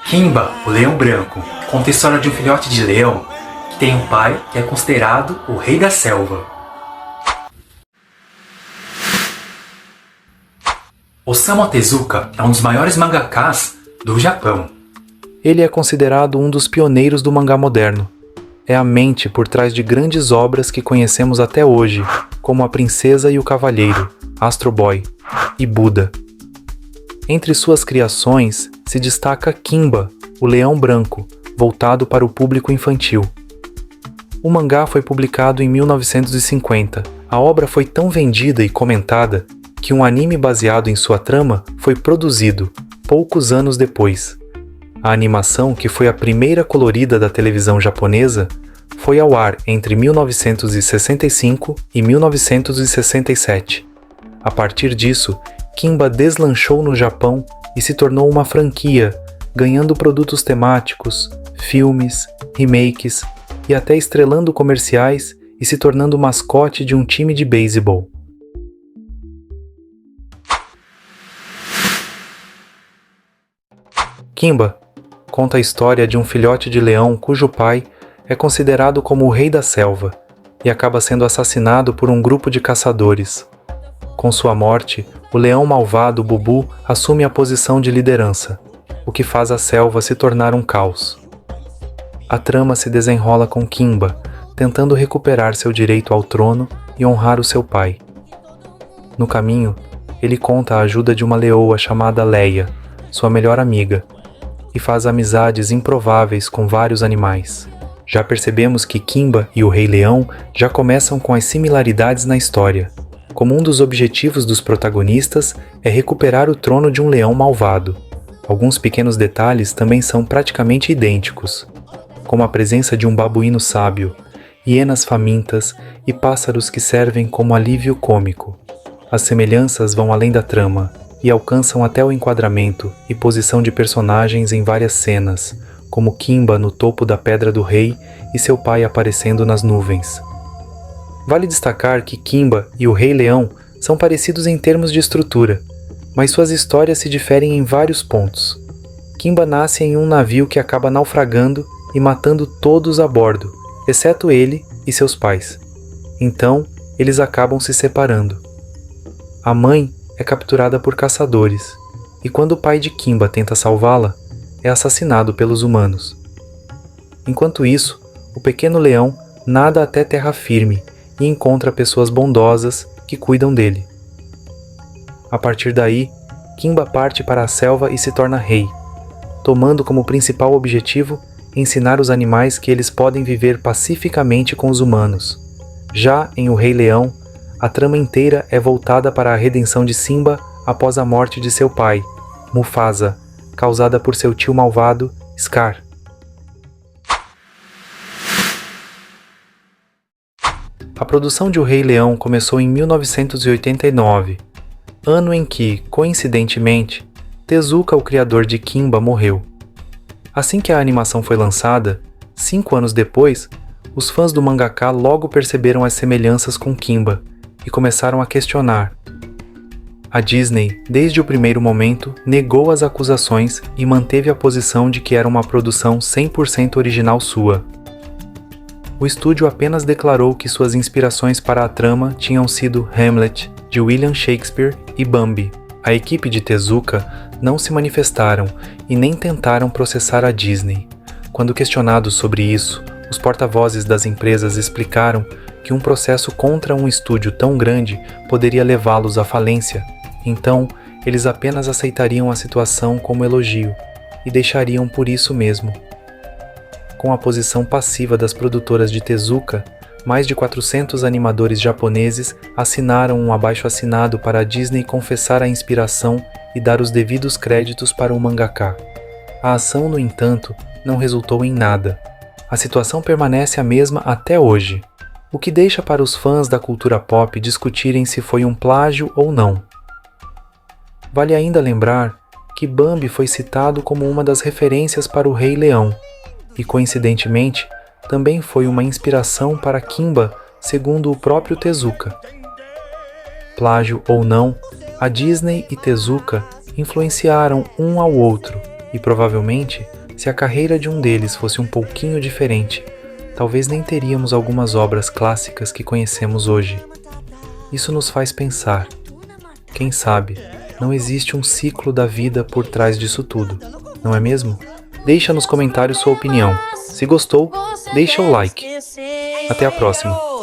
Kimba, o leão branco, conta a história de um filhote de leão que tem um pai que é considerado o rei da selva. Osamu Tezuka é um dos maiores mangakás do Japão. Ele é considerado um dos pioneiros do mangá moderno. É a mente por trás de grandes obras que conhecemos até hoje, como A Princesa e o Cavalheiro, Astro Boy e Buda. Entre suas criações se destaca Kimba, o Leão Branco, voltado para o público infantil. O mangá foi publicado em 1950. A obra foi tão vendida e comentada que um anime baseado em sua trama foi produzido poucos anos depois. A animação, que foi a primeira colorida da televisão japonesa, foi ao ar entre 1965 e 1967. A partir disso, Kimba deslanchou no Japão e se tornou uma franquia, ganhando produtos temáticos, filmes, remakes e até estrelando comerciais e se tornando mascote de um time de beisebol. Kimba conta a história de um filhote de leão cujo pai é considerado como o rei da selva e acaba sendo assassinado por um grupo de caçadores. Com sua morte, o leão malvado Bubu assume a posição de liderança, o que faz a selva se tornar um caos. A trama se desenrola com Kimba, tentando recuperar seu direito ao trono e honrar o seu pai. No caminho, ele conta a ajuda de uma leoa chamada Leia, sua melhor amiga, e faz amizades improváveis com vários animais. Já percebemos que Kimba e o Rei Leão já começam com as similaridades na história, como um dos objetivos dos protagonistas é recuperar o trono de um leão malvado. Alguns pequenos detalhes também são praticamente idênticos, como a presença de um babuíno sábio, hienas famintas e pássaros que servem como alívio cômico. As semelhanças vão além da trama e alcançam até o enquadramento e posição de personagens em várias cenas, como Kimba no topo da Pedra do Rei e seu pai aparecendo nas nuvens. Vale destacar que Kimba e o Rei Leão são parecidos em termos de estrutura, mas suas histórias se diferem em vários pontos. Kimba nasce em um navio que acaba naufragando e matando todos a bordo, exceto ele e seus pais. Então, eles acabam se separando. A mãe é capturada por caçadores, e quando o pai de Kimba tenta salvá-la, é assassinado pelos humanos. Enquanto isso, o pequeno leão nada até terra firme e encontra pessoas bondosas que cuidam dele. A partir daí, Kimba parte para a selva e se torna rei, tomando como principal objetivo ensinar os animais que eles podem viver pacificamente com os humanos. Já em O Rei Leão, a trama inteira é voltada para a redenção de Simba após a morte de seu pai, Mufasa, causada por seu tio malvado, Scar. A produção de O Rei Leão começou em 1989, ano em que, coincidentemente, Tezuka, o criador de Kimba, morreu. Assim que a animação foi lançada, 5 anos depois, os fãs do mangaka logo perceberam as semelhanças com Kimba e começaram a questionar. A Disney, desde o primeiro momento, negou as acusações e manteve a posição de que era uma produção 100% original sua. O estúdio apenas declarou que suas inspirações para a trama tinham sido Hamlet, de William Shakespeare, e Bambi. A equipe de Tezuka não se manifestaram e nem tentaram processar a Disney. Quando questionados sobre isso, os porta-vozes das empresas explicaram que um processo contra um estúdio tão grande poderia levá-los à falência, então eles apenas aceitariam a situação como elogio e deixariam por isso mesmo. Com a posição passiva das produtoras de Tezuka, mais de 400 animadores japoneses assinaram um abaixo-assinado para a Disney confessar a inspiração e dar os devidos créditos para o mangaka. A ação, no entanto, não resultou em nada. A situação permanece a mesma até hoje, o que deixa para os fãs da cultura pop discutirem se foi um plágio ou não. Vale ainda lembrar que Bambi foi citado como uma das referências para o Rei Leão, e coincidentemente também foi uma inspiração para Kimba, segundo o próprio Tezuka. Plágio ou não, A Disney e Tezuka influenciaram um ao outro e provavelmente, se a carreira de um deles fosse um pouquinho diferente, talvez nem teríamos algumas obras clássicas que conhecemos hoje. Isso nos faz pensar. Quem sabe, não existe um ciclo da vida por trás disso tudo, não é mesmo? Deixa nos comentários sua opinião. Se gostou, deixa o like. Até a próxima!